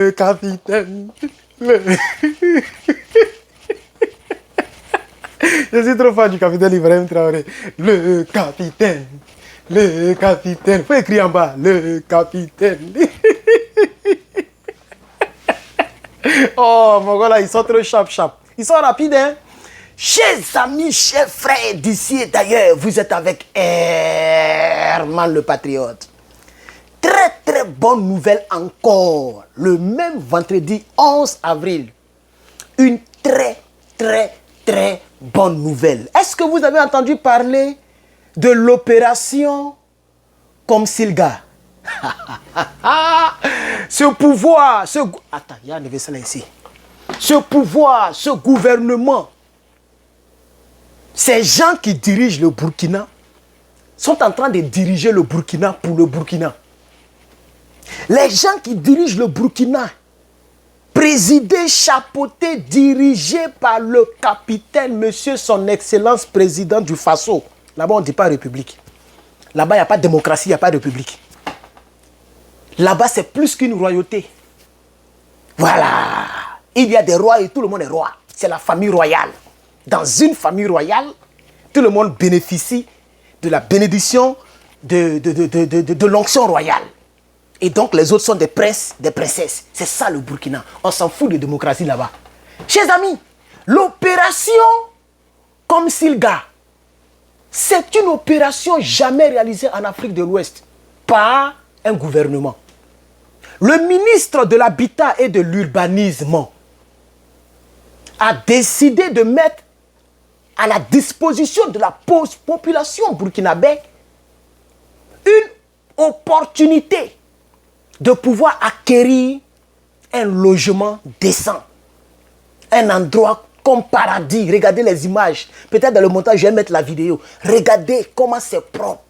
Le capitaine, le... Je suis trop fan du capitaine Ibrahim Traoré. Le capitaine, le capitaine. Faut écrire en bas, le capitaine. Oh, mon gars là, ils sont trop chap. Ils sont rapides, hein. Chers amis, chers frères d'ici et d'ailleurs, vous êtes avec Herman le Patriote. Très bonne nouvelle encore. Le même vendredi 11 avril. Une très bonne nouvelle. Est-ce que vous avez entendu parler de l'opération Komsilga? Ce pouvoir, Attends, il y a un vaisselle ici. Ce pouvoir, ce gouvernement, ces gens qui dirigent le Burkina sont en train de diriger le Burkina pour le Burkina. Les gens qui dirigent le Burkina, présidés, chapeautés, dirigés par le capitaine, monsieur son excellence président du Faso. Là-bas, on ne dit pas république. Là-bas, il n'y a pas de démocratie, il n'y a pas de république. Là-bas, c'est plus qu'une royauté. Voilà. Il y a des rois et tout le monde est roi. C'est la famille royale. Dans une famille royale, tout le monde bénéficie de la bénédiction de l'onction royale. Et donc, les autres sont des princes, des princesses. C'est ça le Burkina. On s'en fout de démocratie là-bas. Chers amis, l'opération Komsilga, c'est une opération jamais réalisée en Afrique de l'Ouest par un gouvernement. Le ministre de l'Habitat et de l'Urbanisme a décidé de mettre à la disposition de la population burkinabé une opportunité de pouvoir acquérir un logement décent. Un endroit comme paradis. Regardez les images. Peut-être dans le montage, je vais mettre la vidéo. Regardez comment c'est propre.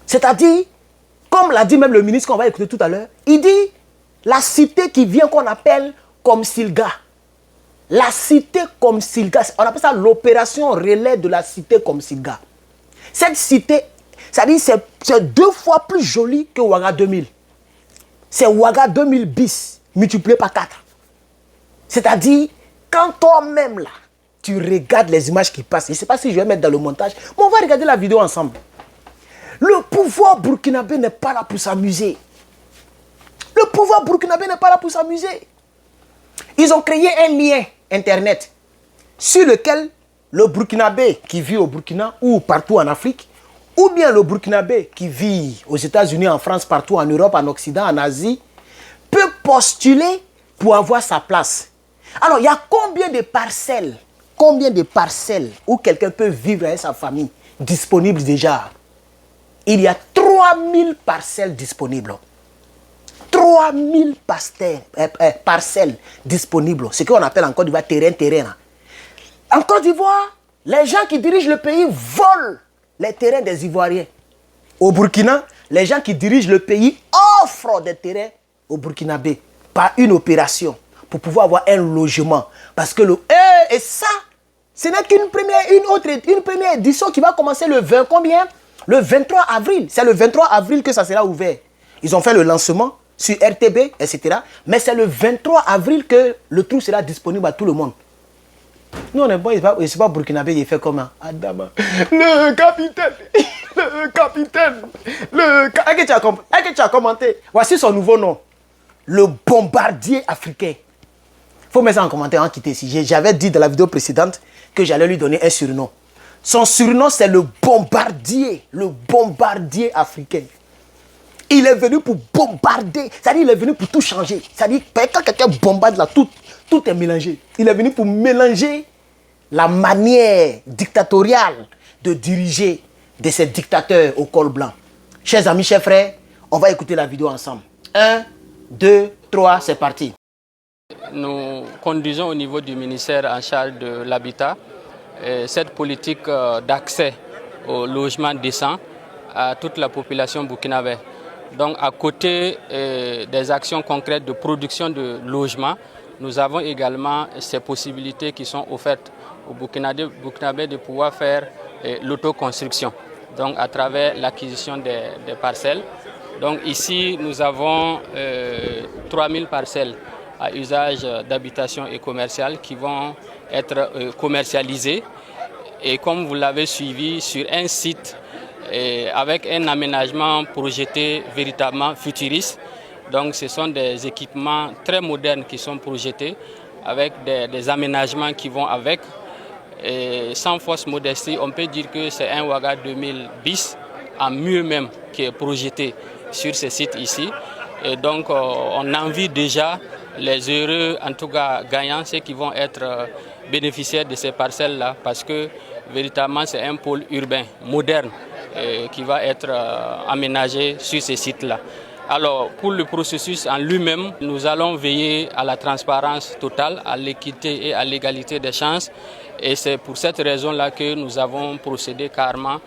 C'est-à-dire, comme l'a dit même le ministre qu'on va écouter tout à l'heure, il dit la cité qui vient qu'on appelle Komsilga. La cité Komsilga, on appelle ça l'opération relais de la cité Komsilga. Cette cité, c'est-à-dire c'est 2 fois plus joli que Ouaga 2000. C'est Ouaga 2000 bis multiplié par 4. C'est-à-dire, quand toi-même là, tu regardes les images qui passent, je ne sais pas si je vais mettre dans le montage, mais on va regarder la vidéo ensemble. Le pouvoir burkinabé n'est pas là pour s'amuser. Le pouvoir burkinabé n'est pas là pour s'amuser. Ils ont créé un lien internet sur lequel le burkinabé qui vit au Burkina ou partout en Afrique, ou bien le burkinabé qui vit aux États-Unis, en France, partout en Europe, en Occident, en Asie, peut postuler pour avoir sa place. Alors, il y a combien de parcelles où quelqu'un peut vivre avec sa famille disponibles déjà? Il y a 3000 parcelles disponibles. 3000 parcelles disponibles. Ce qu'on appelle en Côte d'Ivoire terrain. En Côte d'Ivoire, les gens qui dirigent le pays volent les terrains des Ivoiriens. Au Burkina, les gens qui dirigent le pays offrent des terrains aux Burkinabés par une opération pour pouvoir avoir un logement. Parce que et ça, ce n'est qu'une première édition qui va commencer le 20 combien? Le 23 avril. C'est le 23 avril que ça sera ouvert. Ils ont fait le lancement sur RTB, etc. Mais c'est le 23 avril que le truc sera disponible à tout le monde. Nous, on est bon, il n'est pas burkinabé, il fait comment? Adama. Le capitaine, Est-ce que tu as commenté? Voici son nouveau nom. Le bombardier africain. Il faut mettre ça en commentaire, en quitter ici. J'avais dit dans la vidéo précédente que j'allais lui donner un surnom. Son surnom, c'est le bombardier africain. Il est venu pour bombarder, c'est-à-dire il est venu pour tout changer. C'est-à-dire quand quelqu'un bombarde là, tout est mélangé. Il est venu pour mélanger la manière dictatoriale de diriger de ces dictateurs au col blanc. Chers amis, chers frères, on va écouter la vidéo ensemble. 1, 2, 3, c'est parti. Nous conduisons au niveau du ministère en charge de l'habitat cette politique d'accès au logement décent à toute la population burkinabé. Donc à côté des actions concrètes de production de logements, nous avons également ces possibilités qui sont offertes aux Burkinabés de pouvoir faire l'autoconstruction. Donc à travers l'acquisition des parcelles Donc ici, nous avons 3000 parcelles à usage d'habitation et commercial qui vont être commercialisées. Et comme vous l'avez suivi sur un site avec un aménagement projeté véritablement futuriste. Donc ce sont des équipements très modernes qui sont projetés avec des aménagements qui vont avec. Et sans fausse modestie, on peut dire que c'est un Ouaga 2000 bis, en mieux même, qui est projeté sur ce site ici. Et donc on envie déjà les heureux, en tout cas gagnants, ceux qui vont être bénéficiaires de ces parcelles-là, parce que véritablement c'est un pôle urbain moderne qui va être aménagé sur ces sites-là. Alors, pour le processus en lui-même, nous allons veiller à la transparence totale, à l'équité et à l'égalité des chances. Et c'est pour cette raison-là que nous avons procédé carrément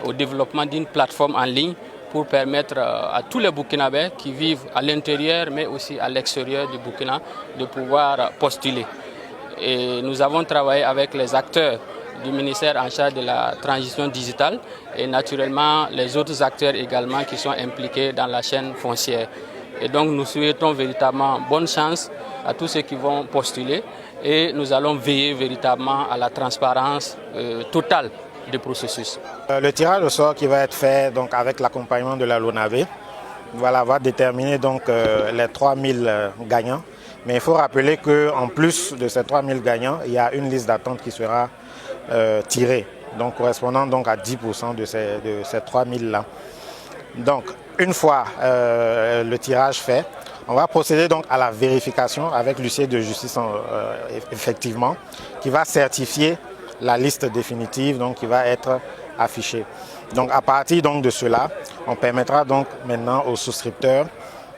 au développement d'une plateforme en ligne pour permettre à tous les Burkinabés qui vivent à l'intérieur, mais aussi à l'extérieur du Burkina, de pouvoir postuler. Et nous avons travaillé avec les acteurs du ministère en charge de la transition digitale et naturellement les autres acteurs également qui sont impliqués dans la chaîne foncière. Et donc nous souhaitons véritablement bonne chance à tous ceux qui vont postuler et nous allons veiller véritablement à la transparence totale du processus. Le tirage au sort qui va être fait donc, avec l'accompagnement de la LONAVE va déterminer donc, les 3000 gagnants. Mais il faut rappeler qu'en plus de ces 3000 gagnants, il y a une liste d'attente qui sera tirée, donc correspondant donc à 10% de ces 3000-là. Donc, une fois le tirage fait, on va procéder donc à la vérification avec l'huissier de justice effectivement, qui va certifier la liste définitive donc, qui va être affichée. Donc, à partir donc, de cela, on permettra donc maintenant aux souscripteurs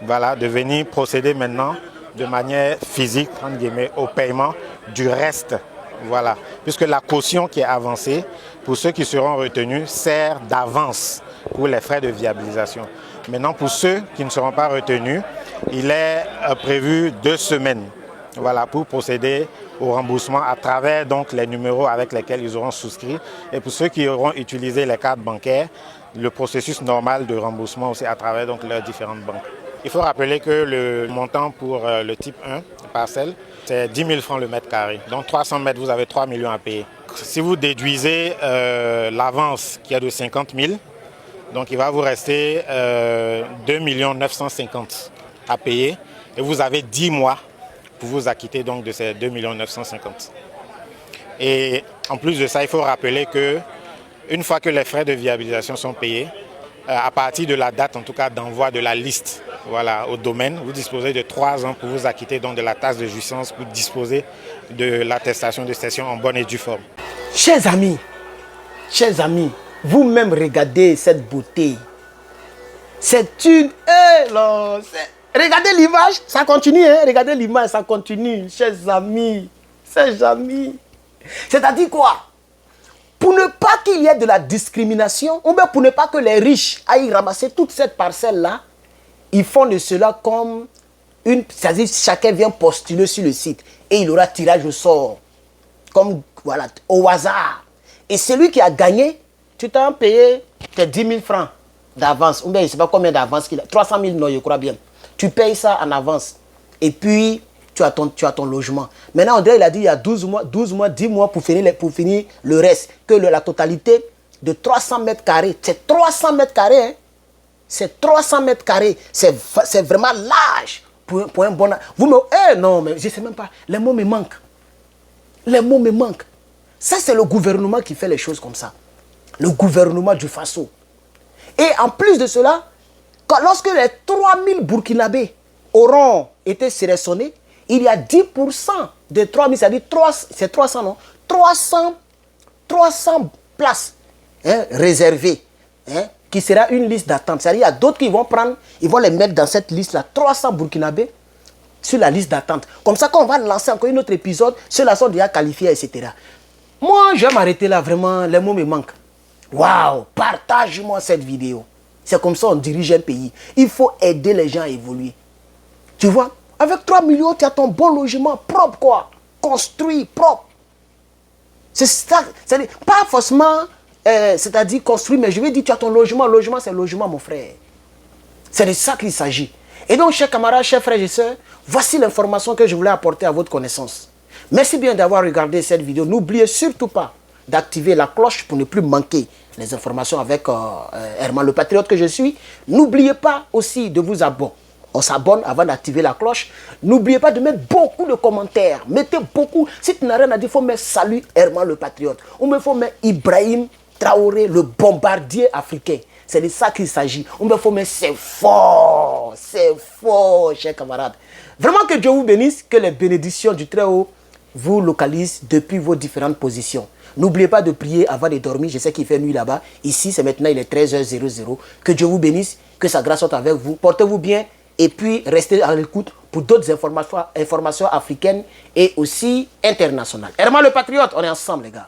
de venir procéder maintenant de manière physique, entre guillemets, au paiement du reste. Voilà. Puisque la caution qui est avancée, pour ceux qui seront retenus, sert d'avance pour les frais de viabilisation. Maintenant, pour ceux qui ne seront pas retenus, il est prévu 2 semaines pour procéder au remboursement à travers donc, les numéros avec lesquels ils auront souscrit. Et pour ceux qui auront utilisé les cartes bancaires, le processus normal de remboursement aussi à travers donc, leurs différentes banques. Il faut rappeler que le montant pour le type 1 parcelle, c'est 10 000 francs le mètre carré. Donc 300 mètres, vous avez 3 millions à payer. Si vous déduisez l'avance qui est de 50 000, donc il va vous rester 2 950 000 à payer. Et vous avez 10 mois pour vous acquitter donc, de ces 2 950 000. Et en plus de ça, il faut rappeler qu'une fois que les frais de viabilisation sont payés, à partir de la date en tout cas d'envoi de la liste au domaine, vous disposez de 3 ans pour vous acquitter donc, de la taxe de jouissance, pour disposer de l'attestation de cession en bonne et due forme. Chers amis, vous-même regardez cette beauté. C'est une... Regardez l'image, ça continue. Regardez l'image, ça continue. Chers amis. C'est-à-dire quoi? Pour ne pas qu'il y ait de la discrimination, ou bien pour ne pas que les riches aillent ramasser toute cette parcelle-là, ils font de cela comme une... C'est-à-dire chacun vient postuler sur le site et il aura tirage au sort. Comme, au hasard. Et celui qui a gagné, tu t'as payé tes 10 000 francs d'avance. Ou bien je ne sais pas combien d'avance qu'il a. 300 000, non, je crois bien. Tu payes ça en avance. Et puis, tu as ton logement. Maintenant, André, il a dit il y a 10 mois pour finir le reste. Que la totalité de 300 mètres carrés, c'est 300 mètres carrés. Hein? C'est 300 mètres carrés. C'est vraiment large pour un bon... non, mais je ne sais même pas. Les mots me manquent. Ça, c'est le gouvernement qui fait les choses comme ça. Le gouvernement du Faso. Et en plus de cela, lorsque les 3000 Burkinabés auront été sélectionnés, il y a 10% de 3000, c'est-à-dire c'est 300, non? 300 places réservées, qui sera une liste d'attente. C'est-à-dire qu'il y a d'autres qui vont prendre, ils vont les mettre dans cette liste-là, 300 Burkinabés sur la liste d'attente. Comme ça, quand on va lancer encore un autre épisode, ceux-là sont déjà qualifiés, etc. Moi, je vais m'arrêter là, vraiment, les mots me manquent. Waouh, partage-moi cette vidéo. C'est comme ça qu'on dirige un pays. Il faut aider les gens à évoluer. Tu vois? Avec 3 millions, tu as ton bon logement propre, quoi. Construit, propre. C'est ça. C'est pas forcément, c'est-à-dire construit, mais je vais dire, tu as ton logement. Logement, c'est logement, mon frère. C'est de ça qu'il s'agit. Et donc, chers camarades, chers frères et sœurs, voici l'information que je voulais apporter à votre connaissance. Merci bien d'avoir regardé cette vidéo. N'oubliez surtout pas d'activer la cloche pour ne plus manquer les informations avec Herman le Patriote que je suis. N'oubliez pas aussi de vous abonner. On s'abonne avant d'activer la cloche. N'oubliez pas de mettre beaucoup de commentaires. Mettez beaucoup. Si tu n'as rien à dire, il faut mettre salut Herman le Patriote. Ou il faut mettre Ibrahim Traoré, le bombardier africain. C'est de ça qu'il s'agit. Ou il faut mettre c'est fort, chers camarades. Vraiment que Dieu vous bénisse, que les bénédictions du Très-Haut vous localisent depuis vos différentes positions. N'oubliez pas de prier avant de dormir. Je sais qu'il fait nuit là-bas. Ici, c'est maintenant, il est 13h00. Que Dieu vous bénisse, que sa grâce soit avec vous. Portez-vous bien et puis restez à l'écoute pour d'autres informations africaines et aussi internationales. Herman le Patriote, on est ensemble les gars.